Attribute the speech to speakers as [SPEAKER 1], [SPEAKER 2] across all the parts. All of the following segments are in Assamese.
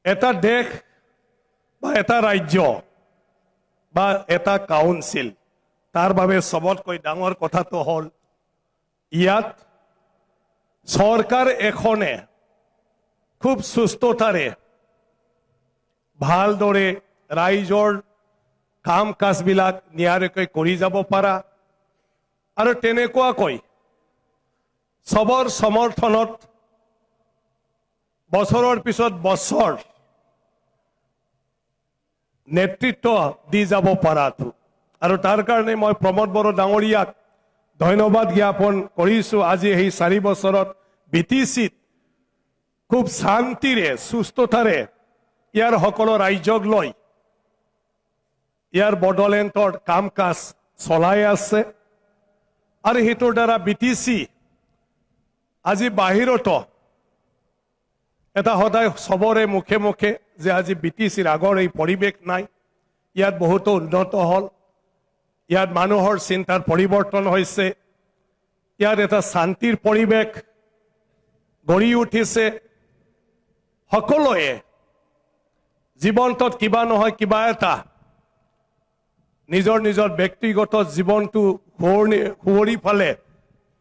[SPEAKER 1] এটা দেশ বা এটা ৰাজ্য বা এটা কাউন্সিল তাৰ বাবে সবতকৈ ডাঙৰ কথাটো হ'ল ইয়াত চৰকাৰ এখনে খুব সুস্থতাৰে ভালদৰে ৰাইজৰ কাম কাজবিলাক নিয়াৰিকৈ কৰি যাব পাৰা আৰু তেনেকুৱাকৈ সবৰ সমৰ্থনত বছৰৰ পিছত বছৰ নেতৃত্ব দি যাব পৰাটো আৰু তাৰ কাৰণে মই প্ৰমোদ বড়ো ডাঙৰীয়াক ধন্যবাদ জ্ঞাপন কৰিছোঁ। আজি এই 4 বছৰত বিটিচিত খুব শান্তিৰে সুস্থতাৰে ইয়াৰ সকলো ৰাইজক লৈ ইয়াৰ বড়োলেণ্ডৰ কাম কাজ চলাই আছে আৰু সেইটোৰ দ্বাৰা বিটিচি আজি বাহিৰতো এটা সদায় সবৰে মুখে মুখে যে আজি বিটিচিৰ আগৰ এই পৰিৱেশ নাই, ইয়াত বহুতো উন্নত হ'ল, ইয়াত মানুহৰ চিন্তাৰ পৰিৱৰ্তন হৈছে, ইয়াত এটা শান্তিৰ পৰিৱেশ গঢ়ি উঠিছে। সকলোৱে জীৱনটোত কিবা নহয় কিবা এটা নিজৰ নিজৰ ব্যক্তিগত জীৱনটো সুঁৱৰি ফালে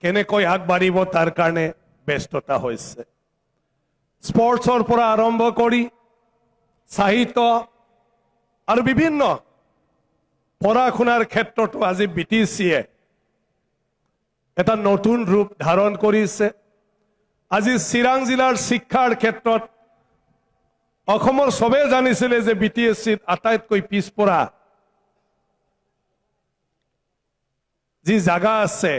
[SPEAKER 1] কেনেকৈ আগবাঢ়িব তাৰ কাৰণে ব্যস্ততা হৈছে। স্পৰ্টছৰ পৰা আৰম্ভ কৰি সাহিত্য আৰু বিভিন্ন পঢ়া শুনাৰ ক্ষেত্ৰতো আজি বিটিচিয়ে এটা নতুন ৰূপ ধাৰণ কৰিছে। আজি চিৰাং জিলাৰ শিক্ষাৰ ক্ষেত্ৰত অসমৰ সবে জানিছিলে যে বিটিচিত আটাইতকৈ পিছপৰা যি জাগা আছে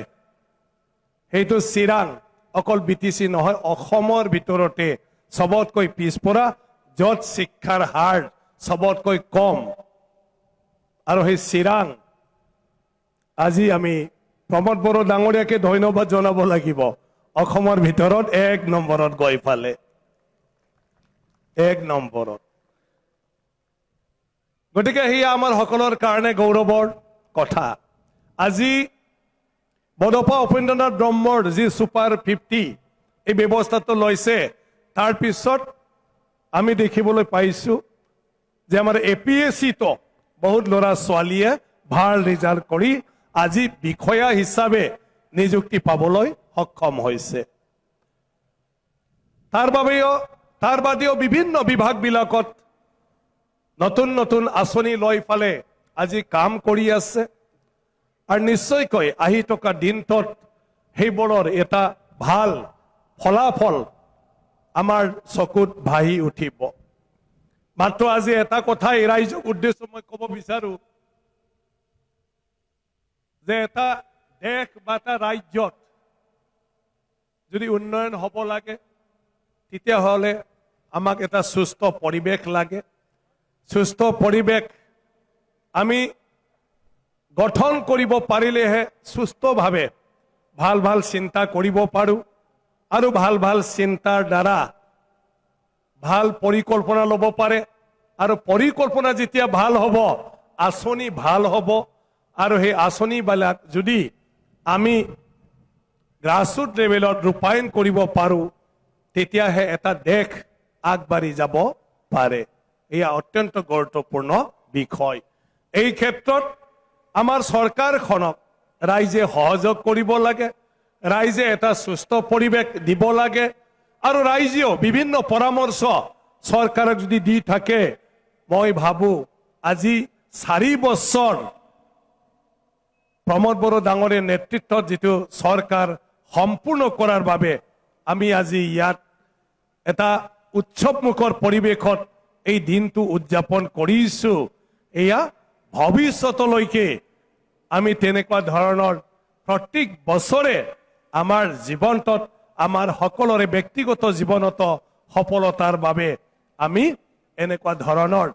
[SPEAKER 1] সেইটো চিৰাং, অকল বিটিচি নহয় অসমৰ ভিতৰতে সবতকৈ পিছপৰা, য'ত শিক্ষাৰ হাৰ সবতকৈ কম। আৰু সেই চিৰাং আজি আমি প্ৰমোদ বড়ো ডাঙৰীয়াকে ধন্যবাদ জনাব লাগিব, অসমৰ ভিতৰত 1 নম্বৰত গৈ পালে, 1 নম্বৰত। গতিকে সেয়া আমাৰ সকলৰ কাৰণে গৌৰৱৰ কথা। আজি বডোফা উপেন্দ্ৰনাথ ব্ৰহ্মৰ যি ছুপাৰ 50 এই ব্যৱস্থাটো লৈছে, তাৰ পিছত আমি দেখিবলৈ পাইছোঁ যে আমাৰ APSCতো বহুত ল'ৰা ছোৱালীয়ে ভাল ৰিজাল্ট কৰি আজি বিষয়া হিচাপে নিযুক্তি পাবলৈ সক্ষম হৈছে। তাৰ বাদেও বিভিন্ন বিভাগবিলাকত নতুন নতুন আঁচনি লৈ ফালে আজি কাম কৰি আছে আৰু নিশ্চয়কৈ আহি থকা দিনটোত সেইবোৰৰ এটা ভাল ফলাফল আমাৰ চকুত ভাহি উঠিব। মাত্ৰ আজি এটা কথা এই ৰাইজক উদ্দেশ্য মই ক'ব বিচাৰো যে এটা দেশ বা এটা ৰাজ্যত যদি উন্নয়ন হ'ব লাগে তেতিয়াহ'লে আমাক এটা সুস্থ পৰিৱেশ লাগে। সুস্থ পৰিৱেশ আমি গঠন কৰিব পাৰিলেহে সুস্থভাৱে ভাল ভাল চিন্তা কৰিব পাৰোঁ আৰু ভাল ভাল চিন্তাৰ দ্বাৰা ভাল পৰিকল্পনা ল'ব পাৰে আৰু পৰিকল্পনা যেতিয়া ভাল হ'ব আঁচনি ভাল হ'ব আৰু সেই আঁচনিবিলাক যদি আমি গ্ৰাছৰুট লেভেলত ৰূপায়ণ কৰিব পাৰোঁ তেতিয়াহে এটা দেশ আগবাঢ়ি যাব পাৰে। এয়া অত্যন্ত গুৰুত্বপূৰ্ণ বিষয়। এই ক্ষেত্ৰত আমাৰ চৰকাৰখনক ৰাইজে সহযোগ কৰিব লাগে, ৰাইজে এটা সুস্থ পৰিৱেশ দিব লাগে আৰু ৰাইজেও বিভিন্ন পৰামৰ্শ চৰকাৰক যদি দি থাকে, মই ভাবোঁ আজি 4 বছৰ প্ৰমোদ বড়ো ডাঙৰীয়াৰ নেতৃত্বত যিটো চৰকাৰ সম্পূৰ্ণ কৰাৰ বাবে আমি আজি ইয়াত এটা উৎসৱমুখৰ পৰিৱেশত এই দিনটো উদযাপন কৰিছোঁ। এয়া ভৱিষ্যতলৈকে আমি তেনেকুৱা ধৰণৰ প্ৰত্যেক বছৰে আমাৰ জীৱনটোত আমাৰ সকলোৰে ব্যক্তিগত জীৱনত সফলতাৰ বাবে আমি এনেকুৱা ধৰণৰ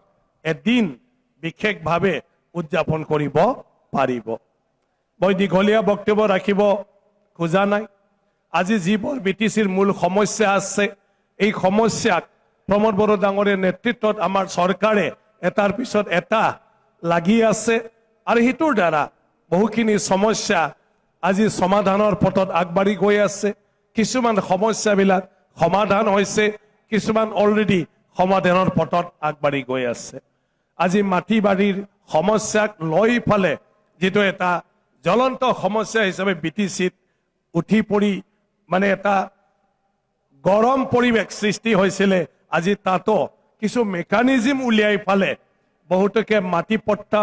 [SPEAKER 1] এদিন বিশেষভাৱে উদযাপন কৰিব পাৰিব। মই দীঘলীয়া বক্তব্য ৰাখিব খোজা নাই। আজি যিবোৰ বিটিচিৰ মূল সমস্যা আছে এই সমস্যাক প্ৰমোদ বড়ো ডাঙৰীয়াৰ নেতৃত্বত আমাৰ চৰকাৰে এটাৰ পিছত এটা লাগি আছে আৰু সেইটোৰ দ্বাৰা বহুখিনি সমস্যা আজি সমাধানৰ পথত আগবাঢ়ি গৈ আছে। কিছুমান সমস্যাবিলাক সমাধান হৈছে, কিছুমান অলৰেডি সমাধানৰ পথত আগবাঢ়ি গৈ আছে। আজি মাটি বাৰীৰ সমস্যাক লৈ ফালে যেটো এটা জ্বলন্ত সমস্যা হিচাপে বিটিচিত উঠি পৰি মানে এটা গৰম পৰিৱেশ সৃষ্টি হৈছিলে, আজি তাতো কিছু মেকানিজম উলিয়াই ফালে বহুতকে মাটি পট্টা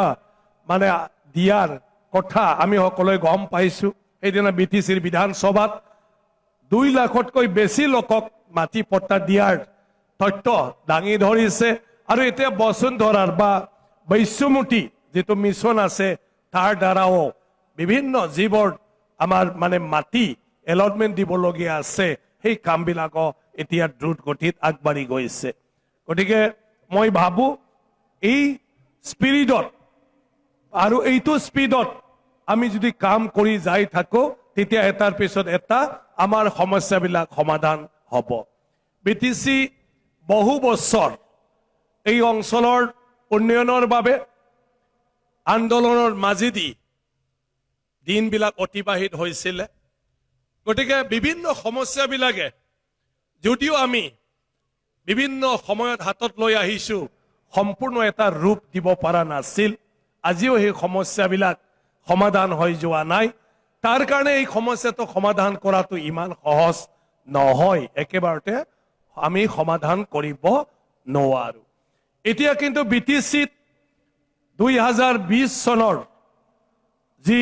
[SPEAKER 1] মানে দিয়াৰ কথা আমি সকলোৱে গম পাইছো। সেইদিনা বিটিচিৰ বিধানসভাত 2 লাখতকৈ বেছি লোকক মাটি পট্টা দিয়াৰ তথ্য দাঙি ধৰিছে। আৰু এতিয়া বসুন্ধৰাৰ বা বৈশ্যমতী যেটো মিছন আছে তাৰ দ্বাৰাও বিভিন্ন যিবোৰ আমাৰ মানে মাটি এলটমেন্ট দিবলগীয়া আছে সেই কামবিলাক এতিয়া দ্ৰুত গতিত আগবাঢ়ি গৈছে। গতিকে মই ভাবো এই স্পিৰিটত আৰু এইটো স্পিডত আমি যদি কাম কৰি যাই থাকো তেতিয়া এটাৰ পিছত এটা আমাৰ সমস্যাবিলাক সমাধান হ'ব। বিটিচি বহু বছৰ এই অঞ্চলৰ উন্নয়নৰ বাবে আন্দোলনৰ মাজেদি দিনবিলাক অতিবাহিত হৈছিলে। গতিকে বিভিন্ন সমস্যাবিলাকে যদিও আমি বিভিন্ন সময়ত হাতত লৈ আহিছো সম্পূৰ্ণ এটা ৰূপ দিব পৰা নাছিল। আজিও সেই সমস্যাবিলাক সমাধান হৈ যোৱা নাই। তাৰ কাৰণে এই সমস্যাটো সমাধান কৰাটো ইমান সহজ নহয়, একেবাৰতে আমি সমাধান কৰিব নোৱাৰো। এতিয়া কিন্তু বিটিচিত 2020 চনৰ যি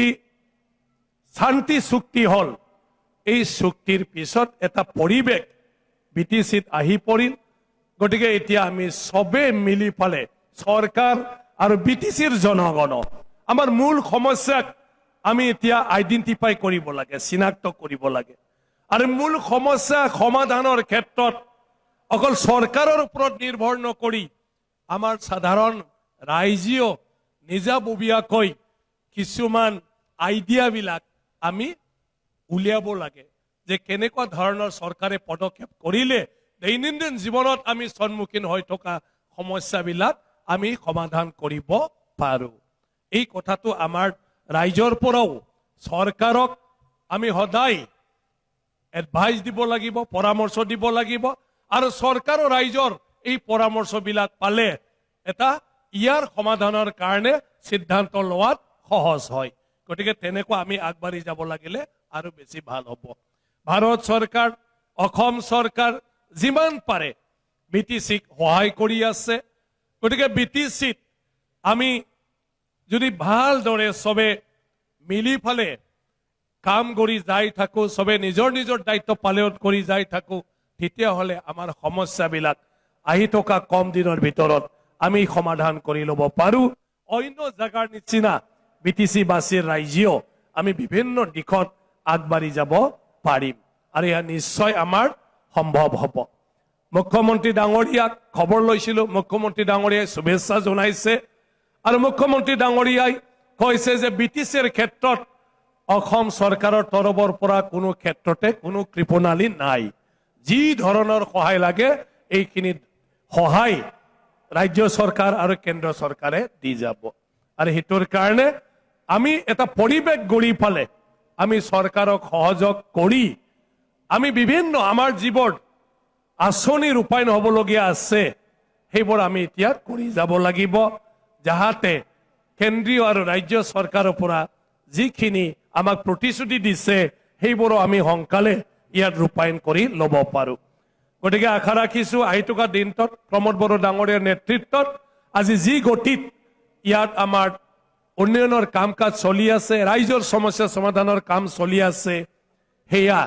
[SPEAKER 1] শান্তি চুক্তি হল, এই চুক্তিৰ পিছত এটা পৰিৱেশ বিটিচিত আহি পৰিল। গতিকে এতিয়া আমি সবে মিলি ফালে চৰকাৰ আৰু বিটিচিৰ জনগণ আমাৰ মূল সমস্যাক আমি এতিয়া আইডেন্টিফাই কৰিব লাগে, চিনাক্ত কৰিব লাগে। আৰু মূল সমস্যা সমাধানৰ ক্ষেত্ৰত অকল চৰকাৰৰ ওপৰত নিৰ্ভৰ নকৰি আমাৰ সাধাৰণ ৰাইজেও নিজাববীয়াকৈ কিছুমান আইডিয়াবিলাক আমি উলিয়াব লাগে যে কেনেকুৱা ধৰণৰ চৰকাৰে পদক্ষেপ কৰিলে দৈনন্দিন জীৱনত আমি সন্মুখীন হৈ থকা সমস্যাবিলাক আমি সমাধান কৰিব পাৰো। এই কথাটো আমাৰ ৰাইজৰ পৰাও চৰকাৰক আমি সদায় এডভাইস দিব লাগিব, পৰামৰ্শ দিব লাগিব। আৰু চৰকাৰ আৰু ৰাইজৰ এই পৰামৰ্শবিলাক পালে এটা ইয়াৰ সমাধানৰ কাৰণে সিদ্ধান্ত লোৱাত সহজ হয়। গতিকে তেনেকুৱা আমি আগবাঢ়ি যাব লাগিলে আৰু বেছি ভাল হ'ব। ভাৰত চৰকাৰ, অসম চৰকাৰ যিমান পাৰে বিটিচিক সহায় কৰি আছে। গতিকে বিটিচিত আমি যদি ভালদৰে সবে মিলি ফালে কাম কৰি যাই থাকো, সবে নিজৰ নিজৰ দায়িত্ব পালন কৰি যাই থাকো, তেতিয়াহ'লে আমাৰ সমস্যাবিলাক আহি থকা কম দিনৰ ভিতৰত আমি সমাধান কৰি ল'ব পাৰো। অন্য জাগাৰ নিচিনা বিটিচি বাসীৰ ৰাইজেও আমি বিভিন্ন দিশত আগবাঢ়ি যাব পাৰিম আৰু এয়া নিশ্চয় আমাৰ সম্ভৱ হ'ব। মুখ্যমন্ত্ৰী ডাঙৰীয়াক খবৰ লৈছিলো, মুখ্যমন্ত্ৰী ডাঙৰীয়াই শুভেচ্ছা জনাইছে আৰু মুখ্যমন্ত্ৰী ডাঙৰীয়াই কৈছে যে বিটিচিৰ ক্ষেত্ৰত অসম চৰকাৰৰ তৰফৰ পৰা কোনো ক্ষেত্ৰতে কোনো কৃপণালী নাই। যি ধৰণৰ সহায় লাগে এইখিনি সহায় ৰাজ্য চৰকাৰ আৰু কেন্দ্ৰ চৰকাৰে দি যাব। আৰু হেতুৰ কাৰণে আমি এটা পৰিৱেশ গঢ়ি ফালে আমি চৰকাৰক সহযোগ কৰি আমি বিভিন্ন আমাৰ যিবোৰ আঁচনি ৰূপায়ণ হ'বলগীয়া আছে সেইবোৰ আমি এতিয়া কৰি যাব লাগিব, যাহাতে কেন্দ্ৰীয় আৰু ৰাজ্য চৰকাৰৰ পৰা যিখিনি আমাক প্ৰতিশ্ৰুতি দিছে সেইবোৰো আমি সোনকালে ইয়াত ৰূপায়ণ কৰি ল'ব পাৰো। গতিকে আশা ৰাখিছো আহি থকা দিনটোত প্ৰমোদ বড়ো ডাঙৰীয়াৰ নেতৃত্বত আজি যি গতিত ইয়াত আমাৰ উন্নয়নৰ কাম কাজ চলি আছে, ৰাইজৰ সমস্যা সমাধানৰ কাম চলি আছে, সেয়া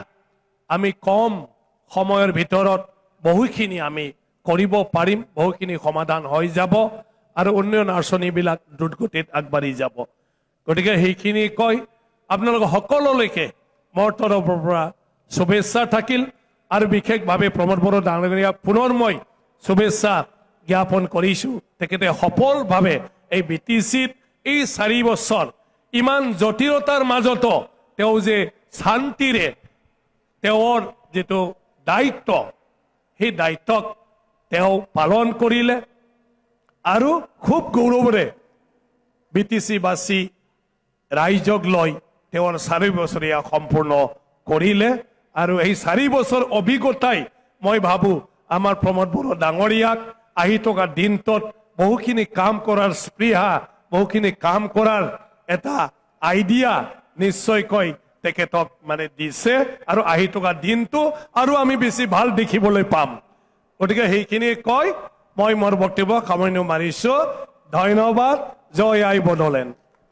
[SPEAKER 1] আমি কম সময়ৰ ভিতৰত বহুখিনি আমি কৰিব পাৰিম, বহুখিনি সমাধান হৈ যাব আৰু উন্নয়ন আঁচনিবিলাক দ্ৰুতগতিত আগবাঢ়ি যাব। গতিকে সেইখিনি কৈ আপোনালোক সকলোলৈকে মোৰ তৰফৰ পৰা শুভেচ্ছা থাকিল আৰু বিশেষভাৱে প্ৰমোদ বড়ো ডাঙৰীয়াক পুনৰ মই শুভেচ্ছা জ্ঞাপন কৰিছো। তেখেতে সফলভাৱে এই বিটিচিত এই 4 বছৰ ইমান জটিলতাৰ মাজতো তেওঁ যে শান্তিৰে তেওঁৰ যেটো দায়িত্ব সেই দায়িত্বক তেওঁ পালন কৰিলে আৰু খুব গৌৰৱেৰে বিটিচিবাসী ৰাইজক লৈ তেওঁৰ 4 বছৰীয়া সম্পূৰ্ণ কৰিলে। আৰু এই 4 বছৰ অভিজ্ঞতাই মই ভাবো আমাৰ প্ৰমোদ বড়ো ডাঙৰীয়াক আহি থকা দিনটোত বহুখিনি কাম কৰাৰ স্পৃহা, বহুখিনি কাম কৰাৰ এটা আইডিয়া নিশ্চয়কৈ তেখেতক মানে দিছে আৰু আহি থকা দিনটো আৰু আমি বেছি ভাল দেখিবলৈ পাম। গতিকে সেইখিনি কৈ মই মোৰ বক্তব্য সামৰণি মাৰিছো। ধন্যবাদ। জয় আই বড়োলেণ্ড।